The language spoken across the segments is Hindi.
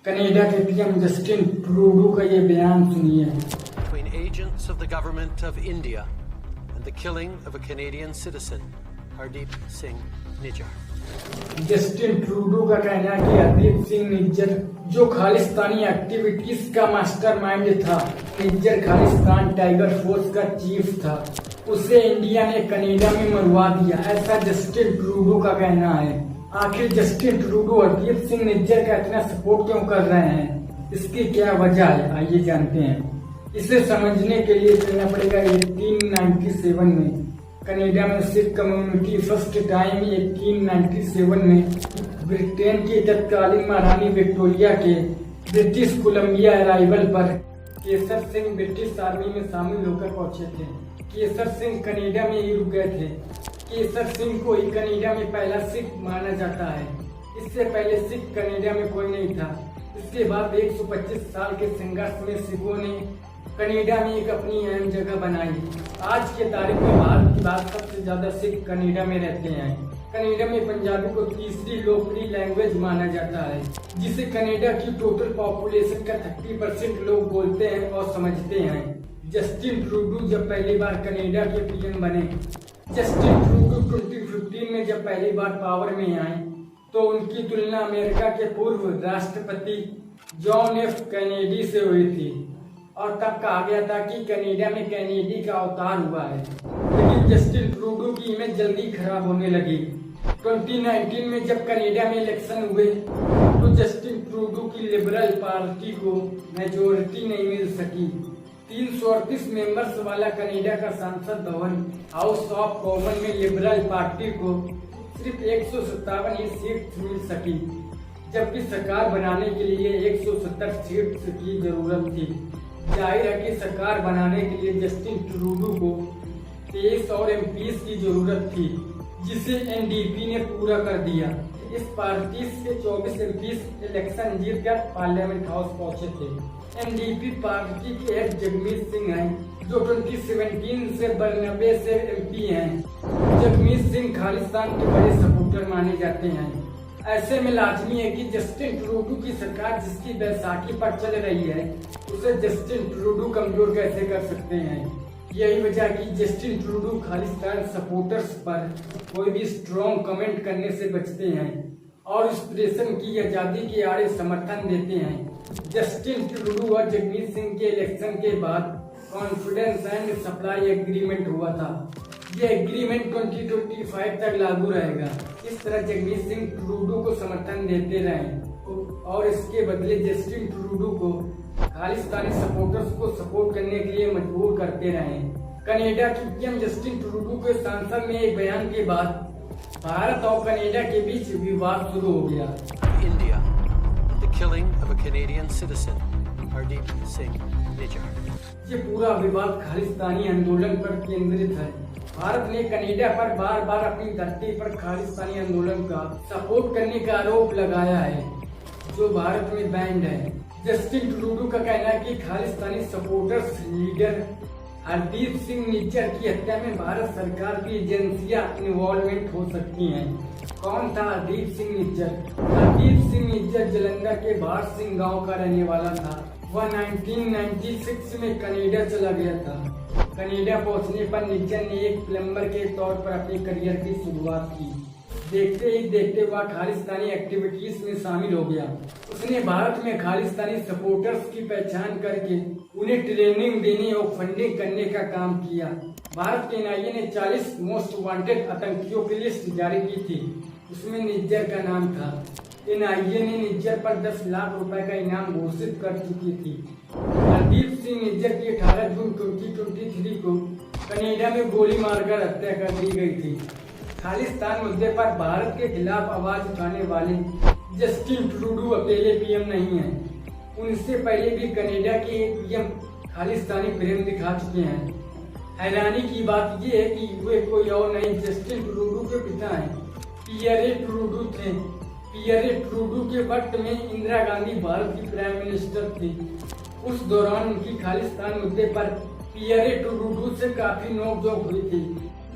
कनाडा के पीएम जस्टिन ट्रूडो का ये बयान सुनिए। Between agents of the government of India and the killing of a Canadian citizen, Hardeep Singh Nijjar. Justin Trudeau का कहना है कि हरदीप सिंह निज्जर जो खालिस्तानी एक्टिविटीज का मास्टरमाइंड था, निज्जर खालिस्तान टाइगर फोर्स का चीफ था, उसे इंडिया ने कनाडा में मरवा दिया, ऐसा जस्टिन ट्रूडो का कहना है। आखिर जस्टिन ट्रूडो हरदीप सिंह निज्जर का इतना सपोर्ट क्यों कर रहे हैं, इसकी क्या वजह है, आइए जानते हैं। इसे समझने के लिए चलना पड़ेगा 1897 में कनाडा में सिख कम्युनिटी फर्स्ट टाइम 1897 में ब्रिटेन की तत्कालीन महारानी विक्टोरिया के ब्रिटिश कोलंबिया अराइवल पर केसर सिंह ब्रिटिश आर्मी में शामिल होकर पहुंचे थे। केसर सिंह कनाडा में ही रुक गए थे। केसर सिंह को ही कनाडा में पहला सिख माना जाता है। इससे पहले सिख कनाडा में कोई नहीं था। इसके बाद 125 साल के संघर्ष में सिखों ने कनाडा में एक अपनी अहम जगह बनाई। आज के तारीख में भारत के बाद सबसे ज्यादा सिख कनाडा में रहते हैं। कनाडा में पंजाबी को तीसरी लोकप्रिय लैंग्वेज माना जाता है, जिसे कनाडा की टोटल पॉपुलेशन का 30% लोग बोलते हैं और समझते हैं। जस्टिन ट्रूडो जब पहली बार कनाडा के पीएम बने, जस्टिन ट्रूडो 2015 में जब पहली बार पावर में आए तो उनकी तुलना अमेरिका के पूर्व राष्ट्रपति जॉन एफ कैनेडी से हुई थी और तब कहा गया था कि कनाडा में कैनेडी का अवतार हुआ है। लेकिन जस्टिन ट्रूडो की इमेज जल्दी खराब होने लगी। 2019 में जब कनाडा में इलेक्शन हुए तो जस्टिन ट्रूडो की लिबरल पार्टी को मेजोरिटी नहीं मिल सकी। 338 मेंबर्स वाला कनाडा का संसद भवन हाउस ऑफ कॉमन में लिबरल पार्टी को सिर्फ 157 ही सीट मिल सकी, जबकि सरकार बनाने के लिए 170 सीट की जरूरत थी। जाहिर है कि सरकार बनाने के लिए जस्टिन ट्रूडो को 23 और एमपीज की जरूरत थी, जिसे एनडीपी ने पूरा कर दिया। इस पार्टी से 24 एमपीज इलेक्शन जीतकर पार्लियामेंट हाउस पहुंचे थे। एनडीपी पार्टी के हेड जगमीत सिंह हैं, जो 2017 से 92 से एमपी हैं। जगमीत सिंह खालिस्तान के बड़े सपोर्टर माने जाते हैं। ऐसे में लाजमी है कि जस्टिन ट्रूडो की सरकार जिसकी बैसाखी पर चल रही है, उसे जस्टिन ट्रूडो कमजोर कैसे कर सकते हैं। यही वजह कि जस्टिन ट्रूडो खालिस्तान सपोर्टर्स पर कोई भी स्ट्रॉन्ग कमेंट करने से बचते हैं और इस प्रेशन की आजादी के आड़े समर्थन देते हैं। जस्टिन ट्रूडो और जगमीत सिंह के इलेक्शन के बाद कॉन्फिडेंस एंड सप्लाई एग्रीमेंट हुआ था। ये एग्रीमेंट 2025 तक लागू रहेगा। इस तरह जगमीत सिंह ट्रूडो को समर्थन देते रहे और इसके बदले जस्टिन ट्रूडो को खालिस्तानी सपोर्टर्स को सपोर्ट करने के लिए मजबूर करते रहे। कनाडा की पीएम जस्टिन ट्रूडो के संसद में एक बयान के बाद भारत और कनाडा के बीच विवाद शुरू हो गया। India, the killing of a Canadian citizen, Hardeep Singh Nijjar. ये पूरा विवाद खालिस्तानी आंदोलन पर केंद्रित है। भारत ने कनाडा पर बार बार अपनी धरती पर खालिस्तानी आंदोलन का सपोर्ट करने का आरोप लगाया है, जो भारत में बैंड है। जस्टिन ट्रूडो का कहना है कि खालिस्तानी सपोर्टर्स लीडर हरदीप सिंह निज्जर की हत्या में भारत सरकार की एजेंसियां इन्वॉल्वमेंट हो सकती हैं। कौन था हरदीप सिंह निज्जर? हरदीप सिंह निज्जर जालंधर के भाट सिंह गांव का रहने वाला था। वह 1996 में कनाडा चला गया था। कनाडा पहुंचने पर निज्जर ने एक प्लम्बर के तौर पर अपने करियर की शुरुआत की। देखते ही देखते वह खालिस्तानी एक्टिविटीज में शामिल हो गया। उसने भारत में खालिस्तानी सपोर्टर्स की पहचान करके उन्हें ट्रेनिंग देने और फंडिंग करने का काम किया। भारत के एनआईए ने 40 मोस्ट वांटेड आतंकियों की लिस्ट जारी की थी, उसमें निज्जर का नाम था। एनआईए ने निज्जर पर 10 लाख रुपए का इनाम घोषित कर चुकी थी। हरदीप सिंह निज्जर की 18 जून 2023 को कनाडा में गोली मारकर हत्या कर दी गई थी। खालिस्तान मुद्दे पर भारत के खिलाफ आवाज उठाने वाले जस्टिन ट्रूडो अकेले पीएम नहीं हैं। उनसे पहले भी कनाडा के पीएम खालिस्तानी प्रेम दिखा चुके हैं। हैरानी की बात यह है कि वे कोई और नहीं, जस्टिन ट्रूडो के पिता हैं। पियरे ट्रूडो थे। पियरे ट्रूडो के वक्त में इंदिरा गांधी भारत की प्राइम मिनिस्टर थी। उस दौरान उनकी खालिस्तान मुद्दे पर पियरे ट्रूडो से काफी नोकझोंक हुई थी।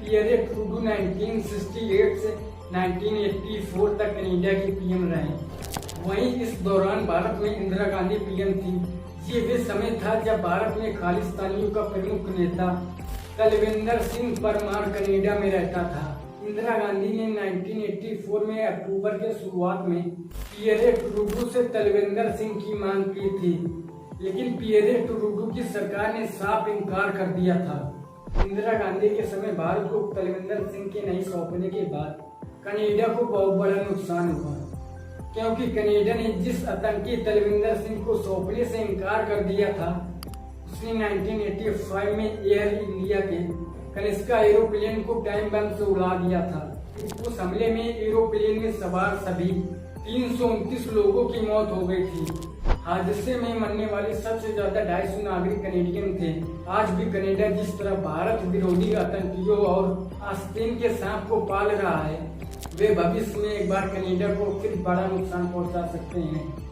पियरे ट्रूडो 1968 से 1984 तक कनाडा के पीएम रहे। वहीं इस दौरान भारत में इंदिरा गांधी पीएम थी। ये वे समय था जब भारत में खालिस्तानियों का प्रमुख नेता तलविंदर सिंह परमार कनाडा में रहता था। इंदिरा गांधी ने 1984 में अक्टूबर के शुरुआत में पियरे ट्रूडो से तलविंदर सिंह की मांग की थी, लेकिन पियरे ट्रूडो की सरकार ने साफ इनकार कर दिया था। इंदिरा गांधी के समय भारत को तलविंदर सिंह के नहीं सौंपने के बाद कनाडा को बहुत बड़ा नुकसान हुआ, क्योंकि कनाडा ने जिस आतंकी तलविंदर सिंह को सौंपने से इनकार कर दिया था, उसने 1985 में एयर इंडिया के कनिष्का एरोप्लेन को टाइम बम से उड़ा दिया था। उस हमले में एरोप्लेन में सवार सभी 329 लोगों की मौत हो गई थी। हादसे में मरने वाले सबसे ज्यादा 250 नागरिक कनेडियन थे। आज भी कनाडा जिस तरह भारत विरोधी आतंकियों और आस्तीन के सांप को पाल रहा है, वे भविष्य में एक बार कनाडा को फिर बड़ा नुकसान पहुंचा सकते हैं।